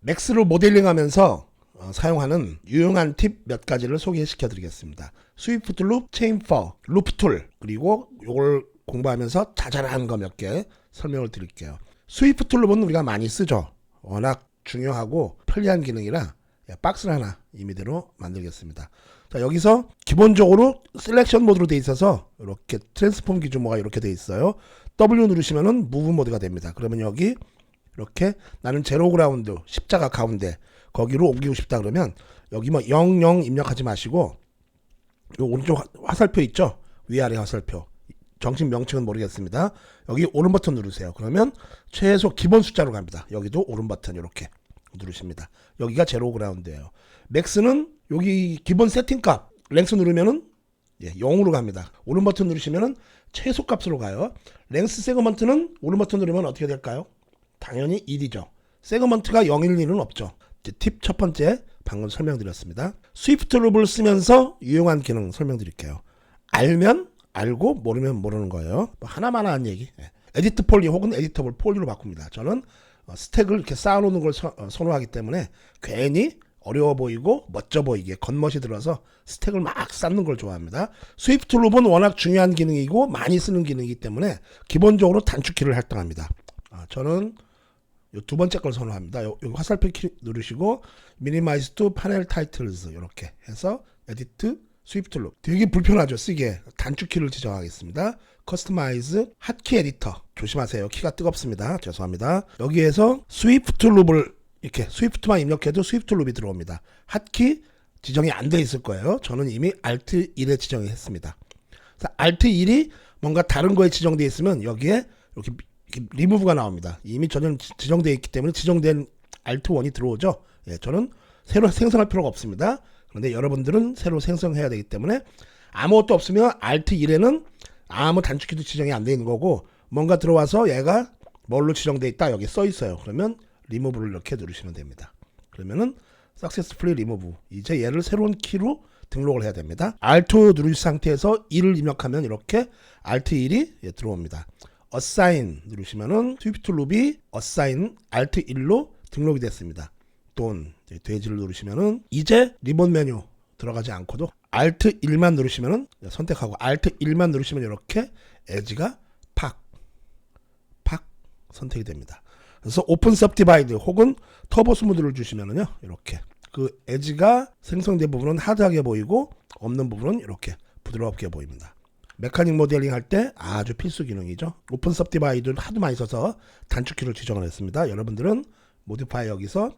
맥스로 모델링하면서 사용하는 유용한 팁 몇 가지를 소개시켜 드리겠습니다. 스위프트 룹, 체인퍼, 루프 툴, 그리고 요걸 공부하면서 자잘한 거 몇 개 설명을 드릴게요. 스위프트 룹은 우리가 많이 쓰죠. 워낙 중요하고 편리한 기능이라 박스를 하나 임의대로 만들겠습니다. 자, 여기서 기본적으로 셀렉션 모드로 되어 있어서 이렇게 트랜스폼 기준모가 이렇게 되어 있어요. W 누르시면은 무브 모드가 됩니다. 그러면 여기 이렇게 나는 제로 그라운드 십자가 가운데 거기로 옮기고 싶다 그러면 여기 뭐 00 입력하지 마시고 요 오른쪽 화살표 있죠? 위아래 화살표. 정식 명칭은 모르겠습니다. 여기 오른 버튼 누르세요. 그러면 최소 기본 숫자로 갑니다. 여기도 오른 버튼 이렇게 누르십니다. 여기가 제로 그라운드예요. 맥스는 여기 기본 세팅값 랭스 누르면은 0으로 갑니다. 오른 버튼 누르시면은 최소 값으로 가요. 랭스 세그먼트는 오른 버튼 누르면 어떻게 될까요? 당연히 1이죠. 세그먼트가 0일 일은 없죠. 팁 첫 번째 방금 설명드렸습니다. 스위프트 룹을 쓰면서 유용한 기능 설명드릴게요. 알면 알고 모르면 모르는 거예요. 뭐 하나만한 얘기. 에디트 폴리 혹은 에디터블 폴리로 바꿉니다. 저는 스택을 이렇게 쌓아놓는 걸 선호하기 때문에 괜히 어려워 보이고 멋져 보이게 겉멋이 들어서 스택을 막 쌓는 걸 좋아합니다. 스위프트 룹은 워낙 중요한 기능이고 많이 쓰는 기능이기 때문에 기본적으로 단축키를 할당합니다. 저는 요 두 번째 걸 선호합니다. 요 화살표 키 누르시고 미니마이즈 투 파넬 타이틀즈 이렇게 해서 에디트 스위프트 룹. 되게 불편하죠, 쓰기에. 단축키를 지정하겠습니다. 커스터마이즈 핫키 에디터. 조심하세요. 키가 뜨겁습니다. 죄송합니다. 여기에서 스위프트 룹을 이렇게 스위프트만 입력해도 스위프트 룹이 들어옵니다. 핫키 지정이 안 돼 있을 거예요. 저는 이미 Alt 1에 지정을 했습니다. Alt 1이 뭔가 다른 거에 지정되어 있으면 여기에 이렇게 리무브가 나옵니다. 이미 저는 지정되어 있기 때문에 지정된 Alt 1이 들어오죠. 저는 새로 생성할 필요가 없습니다. 그런데 여러분들은 새로 생성해야 되기 때문에 아무것도 없으면 Alt 1에는 아무 단축키도 지정이 안 돼 있는 거고 뭔가 들어와서 얘가 뭘로 지정되어 있다 여기 써 있어요. 그러면 리무브를 이렇게 누르시면 됩니다. 그러면은 successfully remove. 이제 얘를 새로운 키로 등록을 해야 됩니다. Alt 누르신 상태에서 1을 입력하면 이렇게 Alt 1이 들어옵니다. assign 누르시면은 스위프트 룹이 assign Alt 1로 등록이 됐습니다. 돈 돼지를 누르시면은 이제 리본 메뉴 들어가지 않고도 Alt 1만 누르시면은 선택하고 Alt 1만 누르시면 이렇게 에지가 팍 선택이 됩니다. 그래서 오픈 서브디바이드 혹은 터보 스무드를 주시면은요 이렇게 그 에지가 생성된 부분은 하드하게 보이고 없는 부분은 이렇게 부드럽게 보입니다. 메카닉 모델링 할 때 아주 필수 기능이죠. 오픈 서브디바이드를 하도 많이 써서 단축키를 지정을 했습니다. 여러분들은 모디파이 여기서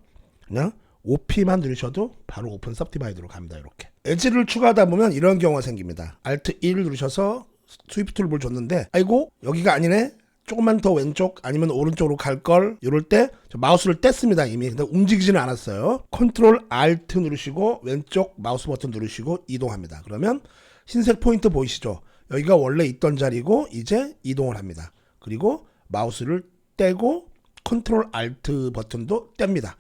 그냥 OP만 누르셔도 바로 오픈 서브디바이드로 갑니다. 이렇게 에지를 추가하다 보면 이런 경우가 생깁니다. Alt 1 누르셔서 스위프트 룹을 줬는데 아이고 여기가 아니네. 조금만 더 왼쪽 아니면 오른쪽으로 갈 걸 이럴 때 마우스를 뗐습니다. 이미 근데 움직이지는 않았어요. 컨트롤 Alt 누르시고 왼쪽 마우스 버튼 누르시고 이동합니다. 그러면 흰색 포인트 보이시죠? 여기가 원래 있던 자리고 이제 이동을 합니다. 그리고 마우스를 떼고 컨트롤 Alt 버튼도 뗍니다.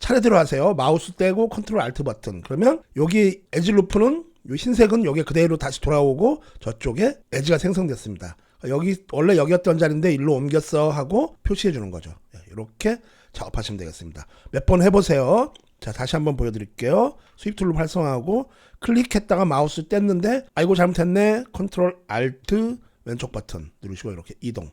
차례대로 하세요. 마우스 떼고 컨트롤 Alt 버튼. 그러면 여기 에지 루프는 이 흰색은 여기 그대로 다시 돌아오고 저쪽에 에지가 생성됐습니다. 여기 원래 여기였던 자리인데 일로 옮겼어 하고 표시해 주는 거죠. 이렇게 작업하시면 되겠습니다. 몇 번 해보세요. 자, 다시 한번 보여드릴게요. 스위프트 룹 활성화하고 클릭했다가 마우스 뗐는데 아이고 잘못했네. 컨트롤 Alt 왼쪽 버튼 누르시고 이렇게 이동.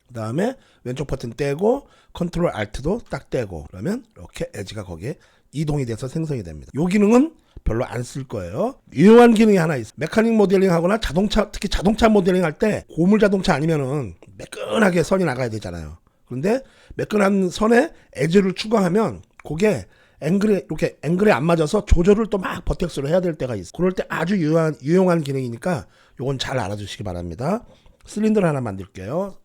그 다음에 왼쪽 버튼 떼고 컨트롤 Alt도 딱 떼고 그러면 이렇게 에지가 거기에 이동이 돼서 생성이 됩니다. 이 기능은 별로 안 쓸 거예요. 유용한 기능이 하나 있어요. 메카닉 모델링 하거나 자동차, 특히 자동차 모델링 할 때 고물 자동차 아니면은 매끈하게 선이 나가야 되잖아요. 그런데 매끈한 선에 에지를 추가하면 그게 앵글에 이렇게 앵글에 안 맞아서 조절을 또 막 버텍스로 해야 될 때가 있어요. 그럴 때 아주 유용한 기능이니까 요건 잘 알아두시기 바랍니다. 실린더를 하나 만들게요.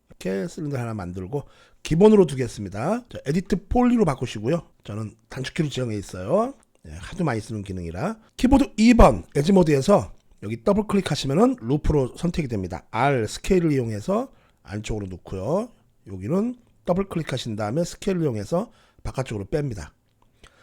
이렇게 실린더 하나 만들고 기본으로 두겠습니다. 자, 에디트 폴리로 바꾸시고요. 저는 단축키로 지정해 있어요. 하도 많이 쓰는 기능이라 키보드 2번 에지 모드에서 여기 더블 클릭하시면은 루프로 선택이 됩니다. R 스케일을 이용해서 안쪽으로 놓고요. 여기는 더블 클릭하신 다음에 스케일을 이용해서 바깥쪽으로 뺍니다.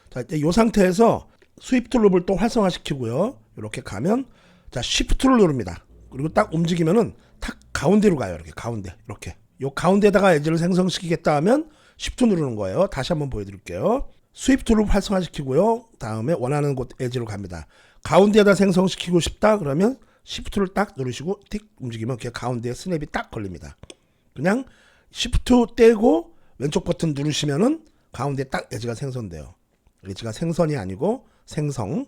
자, 이제 이 상태에서 스위프트 룹을 또 활성화시키고요. 이렇게 가면 자 쉬프트를 누릅니다. 그리고 딱 움직이면은 탁 가운데로 가요. 이렇게 가운데 이렇게 요 가운데다가 에지를 생성시키겠다 하면 Shift 누르는 거예요. 다시 한번 보여드릴게요. 스위프트 룹 활성화시키고요. 다음에 원하는 곳 엣지로 갑니다. 가운데에다 생성시키고 싶다 그러면 Shift를 딱 누르시고 틱 움직이면 그냥 가운데에 스냅이 딱 걸립니다. 그냥 Shift 떼고 왼쪽 버튼 누르시면은 가운데 딱 엣지가 생성돼요. 엣지가 생선이 아니고 생성.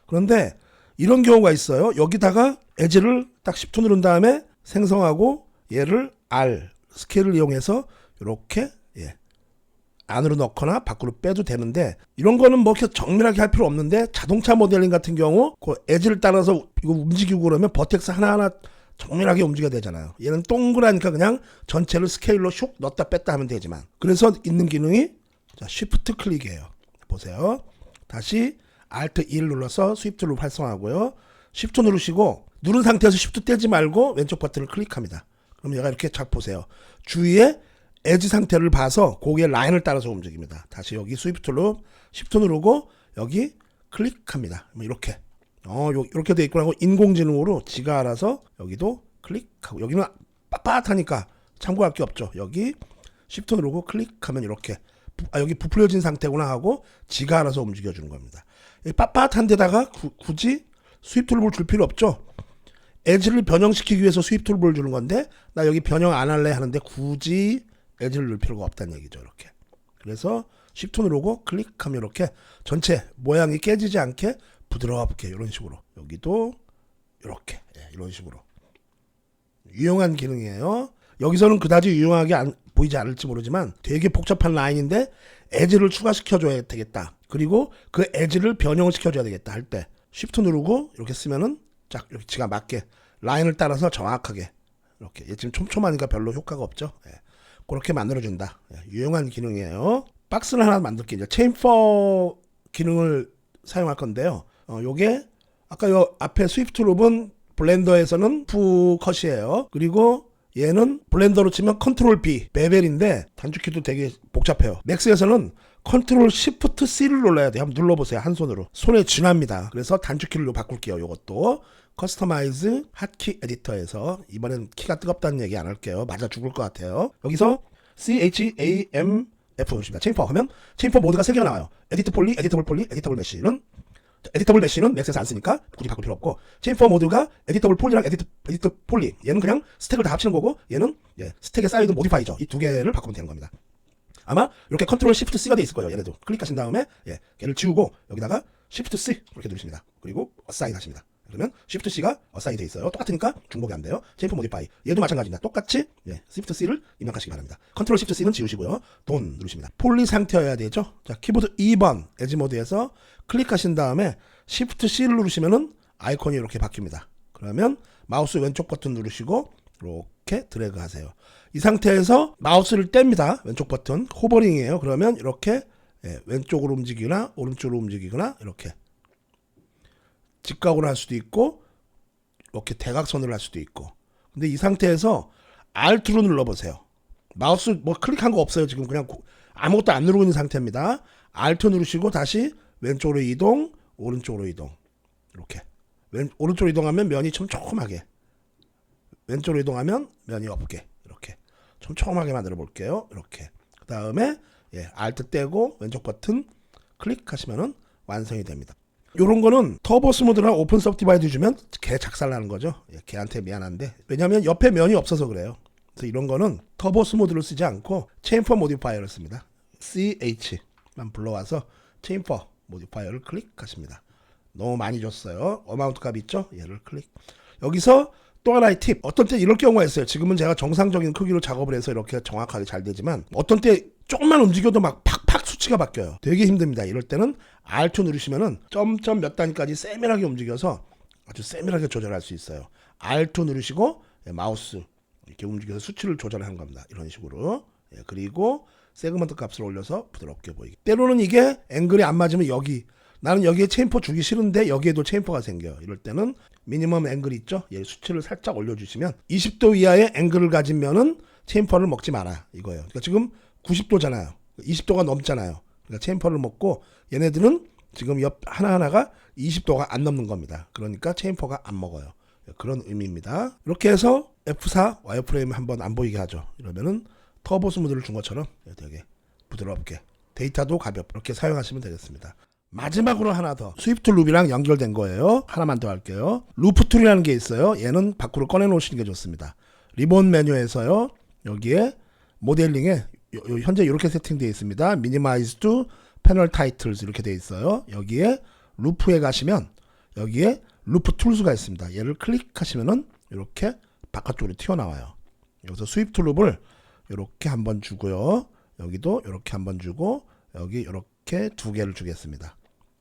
그런데 이런 경우가 있어요. 여기다가 엣지를 딱 Shift 누른 다음에 생성하고 얘를 R 스케일을 이용해서 이렇게 안으로 넣거나 밖으로 빼도 되는데 이런 거는 뭐 이렇게 정밀하게 할 필요 없는데 자동차 모델링 같은 경우 그 엣지를 따라서 이거 움직이고 그러면 버텍스 하나하나 정밀하게 움직여야 되잖아요. 얘는 동그라니까 그냥 전체를 스케일로 슉 넣었다 뺐다 하면 되지만 그래서 있는 기능이 자, Shift 클릭이에요. 보세요. 다시 Alt 1 눌러서 스위프트 룹 활성화하고요. Shift 누르시고 누른 상태에서 Shift 떼지 말고 왼쪽 버튼을 클릭합니다. 그럼 얘가 이렇게 잘 보세요. 주위에 엣지 상태를 봐서 고기의 라인을 따라서 움직입니다. 다시 여기 스위프트 룹 Shift 누르고 여기 클릭합니다. 이렇게 이렇게 돼 있고 하고 인공지능으로 지가 알아서 여기도 클릭하고 여기는 빳빳하니까 참고할 게 없죠. 여기 Shift 누르고 클릭하면 이렇게 여기 부풀려진 상태구나 하고 지가 알아서 움직여주는 겁니다. 빳빳한 데다가 굳이 스위프트 룹을 줄 필요 없죠. 엣지를 변형시키기 위해서 스위프트 룹을 주는 건데 나 여기 변형 안 할래 하는데 굳이 엣지를 넣을 필요가 없다는 얘기죠. 이렇게. 그래서 Shift 누르고 클릭하면 이렇게 전체 모양이 깨지지 않게 부드럽게 이런 식으로 여기도 이렇게 이런 식으로 유용한 기능이에요. 여기서는 그다지 유용하게 보이지 않을지 모르지만 되게 복잡한 라인인데 엣지를 추가시켜줘야 되겠다. 그리고 그 엣지를 변형을 시켜줘야 되겠다 할 때 Shift 누르고 이렇게 쓰면은 쫙 이렇게 지가 맞게 라인을 따라서 정확하게 이렇게 얘 지금 촘촘하니까 별로 효과가 없죠. 그렇게 만들어준다. 유용한 기능이에요. 박스를 하나 만들게 이제 체인퍼 기능을 사용할 건데요. 요게 아까 요 앞에 스위프트 룹은 블렌더에서는 프 컷이에요. 그리고 얘는 블렌더로 치면 컨트롤 B 베벨인데 단축키도 되게 복잡해요. 맥스에서는 컨트롤 시프트 C를 눌러야 돼요. 한번 눌러보세요. 한 손으로. 손에 쥐납니다. 그래서 단축키로 바꿀게요. 요것도 커스터마이즈 핫키 에디터에서 이번엔 키가 뜨겁다는 얘기 안 할게요. 맞아 죽을 것 같아요. 여기서 CHAMF 누르십니다. 체인퍼 하면 체인퍼 모드가 3개가 나와요. 에디트 폴리, 에디터블 폴리, 에디터블 메쉬는 에디터블 메쉬는 맥스에서 안 쓰니까 굳이 바꿀 필요 없고 체인퍼 모드가 에디터블 폴리랑 에디터 폴리 얘는 그냥 스택을 다 합치는 거고 얘는 스택에 쌓여있는 모디파이죠. 이 두 개를 바꾸면 되는 겁니다. 아마 이렇게 컨트롤 시프트 C가 돼 있을 거예요. 얘네도 클릭하신 다음에 얘를 지우고 여기다가 시프트 C 이렇게 누르십니다. 그리고 어사인 하십니다. 그러면 Shift C가 어사인 돼 있어요. 똑같으니까 중복이 안 돼요. 체인퍼 모디파이 얘도 마찬가지입니다. 똑같이 Shift C를 입력하시기 바랍니다. 컨트롤 Shift C는 지우시고요. 돈 누르십니다. 폴리 상태여야 되죠. 자 키보드 2번 엣지 모드에서 클릭하신 다음에 Shift C를 누르시면은 아이콘이 이렇게 바뀝니다. 그러면 마우스 왼쪽 버튼 누르시고 이렇게 드래그 하세요. 이 상태에서 마우스를 뗍니다. 왼쪽 버튼 호버링이에요. 그러면 이렇게 왼쪽으로 움직이거나 오른쪽으로 움직이거나 이렇게 직각으로 할 수도 있고 이렇게 대각선으로 할 수도 있고. 근데 이 상태에서 Alt로 눌러보세요. 마우스 뭐 클릭한 거 없어요. 지금 그냥 아무것도 안 누르고 있는 상태입니다. Alt 누르시고 다시 왼쪽으로 이동, 오른쪽으로 이동. 이렇게 오른쪽으로 이동하면 면이 촘촘하게, 왼쪽으로 이동하면 면이 없게 이렇게 촘촘하게 만들어 볼게요. 이렇게 그 다음에 Alt 떼고 왼쪽 버튼 클릭하시면은 완성이 됩니다. 요런 거는 터보 스무드랑 오픈 서브디바이드 주면 걔 작살나는 거죠. 걔한테 미안한데 왜냐면 옆에 면이 없어서 그래요. 그래서 이런 거는 터보 스무드를 쓰지 않고 체인퍼 모디파이어를 씁니다. CH만 불러와서 체인퍼 모디파이어를 클릭하십니다. 너무 많이 줬어요. 어마운트 값 있죠? 얘를 클릭. 여기서 또 하나의 팁. 어떤 때 이럴 경우가 있어요. 지금은 제가 정상적인 크기로 작업을 해서 이렇게 정확하게 잘 되지만 어떤 때 조금만 움직여도 막 팍팍 수치가 바뀌어요. 되게 힘듭니다. 이럴 때는 Alt 누르시면은 점점 몇 단위까지 세밀하게 움직여서 아주 세밀하게 조절할 수 있어요. Alt 누르시고 마우스 이렇게 움직여서 수치를 조절하는 겁니다. 이런 식으로. 그리고 세그먼트 값을 올려서 부드럽게 보이게. 때로는 이게 앵글이 안 맞으면 여기 나는 여기에 체인퍼 주기 싫은데 여기에도 체인퍼가 생겨요. 이럴 때는 미니멈 앵글 있죠? 얘 수치를 살짝 올려주시면 20도 이하의 앵글을 가진 면은 체인퍼를 먹지 마라 이거예요. 그러니까 지금 90도잖아요. 20도가 넘잖아요. 그러니까 체인퍼를 먹고 얘네들은 지금 옆 하나하나가 20도가 안 넘는 겁니다. 그러니까 체인퍼가 안 먹어요. 그런 의미입니다. 이렇게 해서 F4 와이어프레임 한번 안 보이게 하죠. 이러면은 터보 스무드를 준 것처럼 되게 부드럽게 데이터도 가볍게 이렇게 사용하시면 되겠습니다. 마지막으로 하나 더 스위프트 룹이랑 연결된 거예요. 하나만 더 할게요. 루프 툴이라는 게 있어요. 얘는 밖으로 꺼내 놓으시는 게 좋습니다. 리본 메뉴에서요. 여기에 모델링에 현재 이렇게 세팅되어 있습니다. 미니마이즈 투 패널 타이틀즈 이렇게 되어 있어요. 여기에 루프에 가시면 여기에 루프 툴스가 있습니다. 얘를 클릭하시면은 이렇게 바깥쪽으로 튀어나와요. 여기서 스위프트 룹을 이렇게 한번 주고요. 여기도 이렇게 한번 주고 여기 이렇게 두 개를 주겠습니다.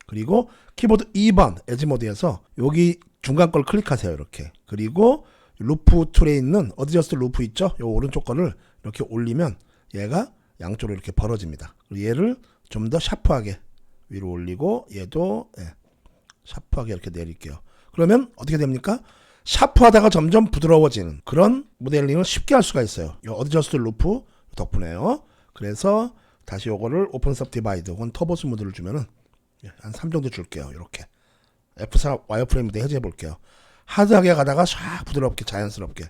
그리고 키보드 2번 에지 모드에서 여기 중간 걸 클릭하세요. 이렇게. 그리고 루프 툴에 있는 어드저스트 루프 있죠? 요 오른쪽 거를 이렇게 올리면 얘가 양쪽으로 이렇게 벌어집니다. 얘를 좀 더 샤프하게 위로 올리고 얘도 샤프하게 이렇게 내릴게요. 그러면 어떻게 됩니까? 샤프하다가 점점 부드러워지는 그런 모델링을 쉽게 할 수가 있어요. 이 어드저스트 루프 덕분에요. 그래서 다시 요거를 오픈 섭 디바이드 혹은 터보 스무드를 주면은 한 3 정도 줄게요. 이렇게 F4 와이어프레임도 해제해 볼게요. 하드하게 가다가 샥 부드럽게 자연스럽게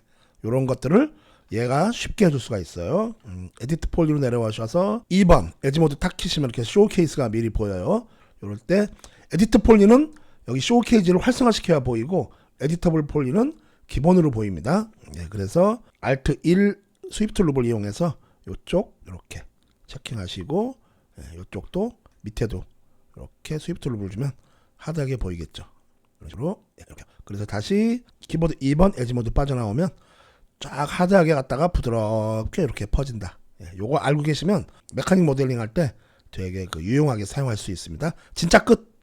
요런 것들을 얘가 쉽게 해줄 수가 있어요. 에디트 폴리로 내려오셔서 2번 에지 모드 딱 키시면 이렇게 쇼케이스가 미리 보여요. 요럴 때 에디트 폴리는 여기 쇼케이지를 활성화시켜야 보이고 에디터블 폴리는 기본으로 보입니다. 그래서 Alt 1 스위프트 룹을 이용해서 요쪽 이렇게 체킹하시고 요쪽도 밑에도 이렇게 스위프트 룹을 주면 하드하게 보이겠죠. 이런 식으로 이렇게. 그래서 다시 키보드 2번 에지 모드 빠져나오면 쫙 하드하게 갔다가 부드럽게 이렇게 퍼진다. 요거 알고 계시면 메카닉 모델링 할 때 되게 유용하게 사용할 수 있습니다. 진짜 끝!